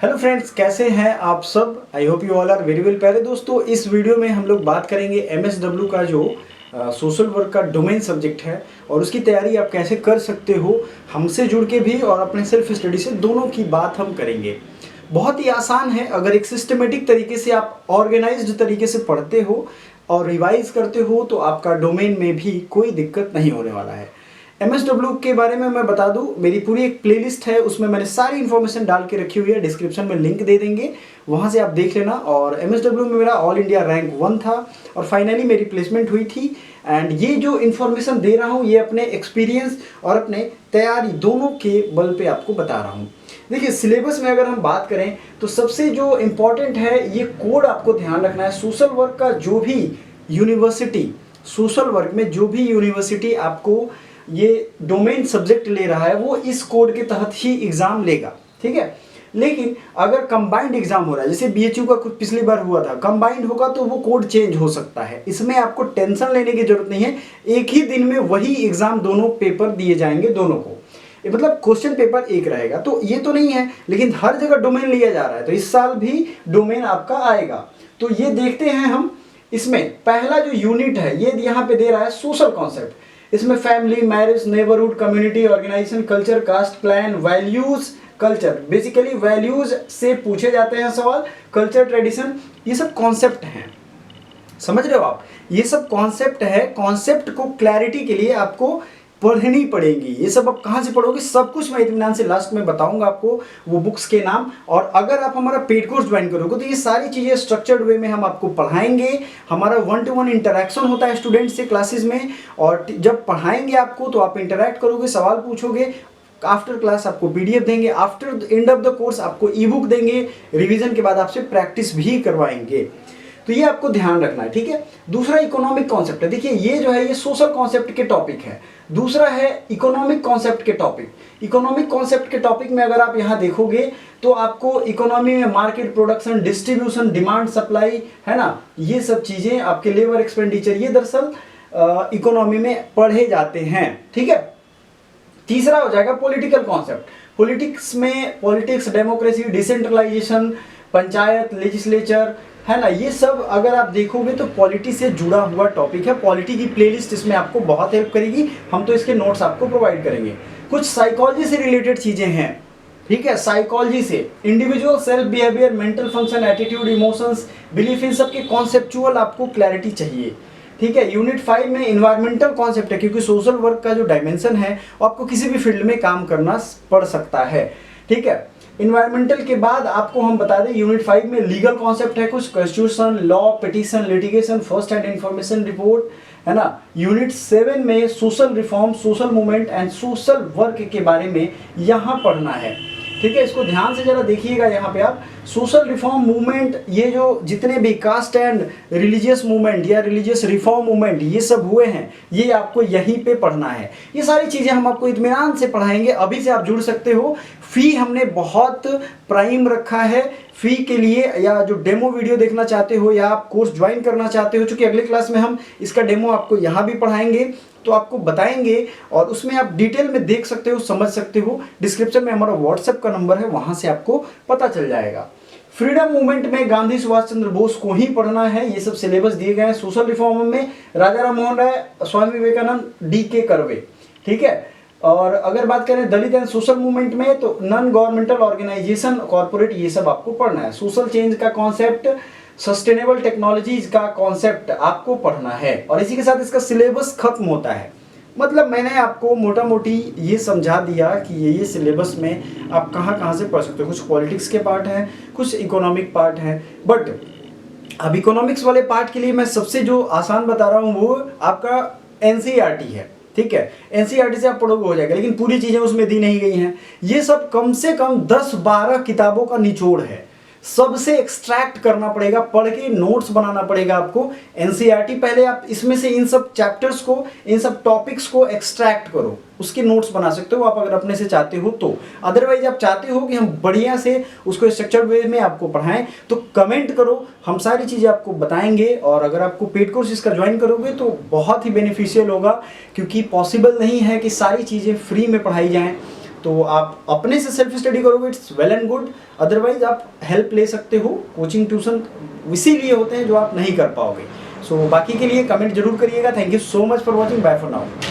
Hello friends, कैसे हैं आप सब। I hope you all are very well. पहले दोस्तों, इस वीडियो में हम लोग बात करेंगे एमएसडब्ल्यू का जो सोशल वर्क का डोमेन सब्जेक्ट है और उसकी तैयारी आप कैसे कर सकते हो, हमसे जुड़ के भी और अपने सेल्फ स्टडी से, दोनों की बात हम करेंगे। बहुत ही आसान है, अगर एक सिस्टमेटिक तरीके से आप ऑर्गेनाइज्ड तरीके से पढ़ते हो और रिवाइज करते हो तो आपका डोमेन में भी कोई दिक्कत नहीं होने वाला है। एमएसडब्ल्यू के बारे में मैं बता दूं, मेरी पूरी एक प्लेलिस्ट है, उसमें मैंने सारी इन्फॉर्मेशन डाल के रखी हुई है। डिस्क्रिप्शन में लिंक दे देंगे, वहां से आप देख लेना। और एमएसडब्ल्यू में मेरा ऑल इंडिया रैंक 1 था और फाइनली मेरी प्लेसमेंट हुई थी। एंड ये जो इन्फॉर्मेशन दे रहा हूँ, ये अपने एक्सपीरियंस और अपने तैयारी दोनों के बल पे आपको बता रहा हूँ। देखिए, सिलेबस में अगर हम बात करें तो सबसे जो इम्पोर्टेंट है, ये कोड आपको ध्यान रखना है। सोशल वर्क का जो भी यूनिवर्सिटी, सोशल वर्क में जो भी यूनिवर्सिटी आपको ये डोमेन सब्जेक्ट ले रहा है, वो इस कोड के तहत ही एग्जाम लेगा, ठीक है। लेकिन अगर कंबाइंड एग्जाम हो रहा है, जैसे बीएचयू का कुछ पिछली बार हुआ था, कंबाइंड होगा तो वो कोड चेंज हो सकता है। इसमें आपको टेंशन लेने की जरूरत नहीं है। एक ही दिन में वही एग्जाम दोनों पेपर दिए जाएंगे, दोनों को, मतलब क्वेश्चन पेपर एक रहेगा। तो ये तो नहीं है, लेकिन हर जगह डोमेन लिया जा रहा है, तो इस साल भी डोमेन आपका आएगा। तो ये देखते हैं हम। इसमें पहला जो यूनिट है, ये यहाँ पे दे रहा है सोशल कॉन्सेप्ट। इसमें family, marriage, neighbourhood, community, organisation, culture, caste, plan, values, culture. Basically values से पूछे जाते हैं सवाल, कल्चर, ट्रेडिशन, ये सब कॉन्सेप्ट हैं। समझ रहे हो आप, ये सब कॉन्सेप्ट है। कॉन्सेप्ट को क्लैरिटी के लिए आपको पढ़नी पड़ेगी। ये सब आप कहाँ से पढ़ोगे, सब कुछ मैं इत्मीनान से लास्ट में बताऊंगा आपको, वो बुक्स के नाम। और अगर आप हमारा पेड कोर्स ज्वाइन करोगे तो ये सारी चीज़ें स्ट्रक्चर्ड वे में हम आपको पढ़ाएंगे। हमारा 1-to-1 इंटरेक्शन होता है स्टूडेंट से क्लासेस में, और जब पढ़ाएंगे आपको तो आप इंटरेक्ट करोगे, सवाल पूछोगे। आफ्टर क्लास आपको पीडीएफ देंगे, after end of the course आपको ई बुक देंगे, रिवीजन के बाद आपसे प्रैक्टिस भी करवाएंगे। तो ये आपको ध्यान रखना है, ठीक है। दूसरा इकोनॉमिक कॉन्सेप्ट है। देखिए, ये जो है ये सोशल कॉन्सेप्ट के टॉपिक है। दूसरा है इकोनॉमिक कॉन्सेप्ट के टॉपिक। इकोनॉमिक कॉन्सेप्ट के टॉपिक में अगर आप यहाँ देखोगे तो आपको इकोनॉमी में market, production, distribution, demand, supply, है ना, ये सब चीजें, आपके लेबर एक्सपेंडिचर, ये दरअसल इकोनॉमी में पढ़े जाते हैं, ठीक है। तीसरा हो जाएगा पॉलिटिकल कॉन्सेप्ट। पॉलिटिक्स में politics, democracy, decentralisation, panchayat, legislature, है ना, ये सब अगर आप देखोगे तो पॉलिटी से जुड़ा हुआ टॉपिक है। पॉलिटी की प्लेलिस्ट इसमें आपको बहुत हेल्प करेगी, हम तो इसके नोट्स आपको प्रोवाइड करेंगे। कुछ साइकोलॉजी से रिलेटेड चीजें हैं, ठीक है। साइकोलॉजी से individual self behaviour, mental function, attitude, emotions, belief, इन सब के कॉन्सेप्चुअल आपको क्लैरिटी चाहिए, ठीक है। यूनिट 5 में इन्वायरमेंटल कॉन्सेप्ट है, क्योंकि सोशल वर्क का जो डायमेंशन है वो आपको किसी भी फील्ड में काम करना पड़ सकता है, ठीक है। इन्वायरमेंटल के बाद आपको हम बता दें, यूनिट 5 में लीगल कॉन्सेप्ट है, कुछ constitution, law, petition, litigation, first hand information report, है ना। यूनिट 7 में social reform, social movement and social work के बारे में यहाँ पढ़ना है, ठीक है। इसको ध्यान से जरा देखिएगा। यहाँ पे आप सोशल रिफॉर्म मूवमेंट, ये जो जितने भी कास्ट एंड रिलीजियस मूवमेंट या रिलीजियस रिफॉर्म मूवमेंट ये सब हुए हैं, ये आपको यहीं पे पढ़ना है। ये सारी चीज़ें हम आपको इत्मीनान से पढ़ाएंगे। अभी से आप जुड़ सकते हो। फी हमने बहुत प्राइम रखा है फी के लिए, या जो डेमो वीडियो देखना चाहते हो या आप कोर्स ज्वाइन करना चाहते हो, चूँकि अगले क्लास में हम इसका डेमो आपको यहाँ भी पढ़ाएंगे, तो आपको बताएंगे और उसमें आप डिटेल में देख सकते हो, समझ सकते हो। डिस्क्रिप्शन में हमारा व्हाट्सएप का नंबर है, वहां से आपको पता चल जाएगा। फ्रीडम मूवमेंट में गांधी सुभाष चंद्र बोस को ही पढ़ना है, ये सब सिलेबस दिए गए हैं। सोशल रिफॉर्म में राजा राम मोहन राय, स्वामी विवेकानंद, डी.के. कर्वे, ठीक है। और अगर बात करें दलित एंड सोशल मूवमेंट में, तो नॉन गवर्नमेंटल ऑर्गेनाइजेशन, कॉर्पोरेट, ये सब आपको पढ़ना है। सोशल चेंज का कॉन्सेप्ट, सस्टेनेबल टेक्नोलॉजीज का कॉन्सेप्ट आपको पढ़ना है, और इसी के साथ इसका सिलेबस खत्म होता है। मतलब मैंने आपको मोटा मोटी ये समझा दिया कि ये सिलेबस में आप कहाँ कहाँ से पढ़ सकते हो। कुछ पॉलिटिक्स के पार्ट हैं, कुछ इकोनॉमिक पार्ट हैं, बट अब इकोनॉमिक्स वाले पार्ट के लिए मैं सबसे जो आसान बता रहा हूँ वो आपका एनसीईआरटी है, ठीक है। एनसीईआरटी से आप पढ़ोगे हो जाएगा, लेकिन पूरी चीज़ें उसमें दी नहीं गई हैं। ये सब कम से कम 10-12 किताबों का निचोड़ है, सबसे एक्सट्रैक्ट करना पड़ेगा, पढ़ के नोट्स बनाना पड़ेगा आपको। एनसीईआरटी पहले आप इसमें से इन सब चैप्टर्स को, इन सब टॉपिक्स को एक्सट्रैक्ट करो, उसके नोट्स बना सकते हो आप अगर अपने से चाहते हो तो। अदरवाइज आप चाहते हो कि हम बढ़िया से उसको स्ट्रक्चर्ड वे में आपको पढ़ाएं, तो कमेंट करो, हम सारी चीज़ें आपको बताएंगे। और अगर आपको पेड कोर्स इसका ज्वाइन करोगे तो बहुत ही बेनिफिशियल होगा, क्योंकि पॉसिबल नहीं है कि सारी चीज़ें फ्री में पढ़ाई जाएँ। तो आप अपने से सेल्फ स्टडी करोगे, it's well and good. Otherwise आप हेल्प ले सकते हो। कोचिंग ट्यूशन इसीलिए होते हैं जो आप नहीं कर पाओगे। सो बाकी के लिए कमेंट जरूर करिएगा। Thank you so much for watching. Bye for now.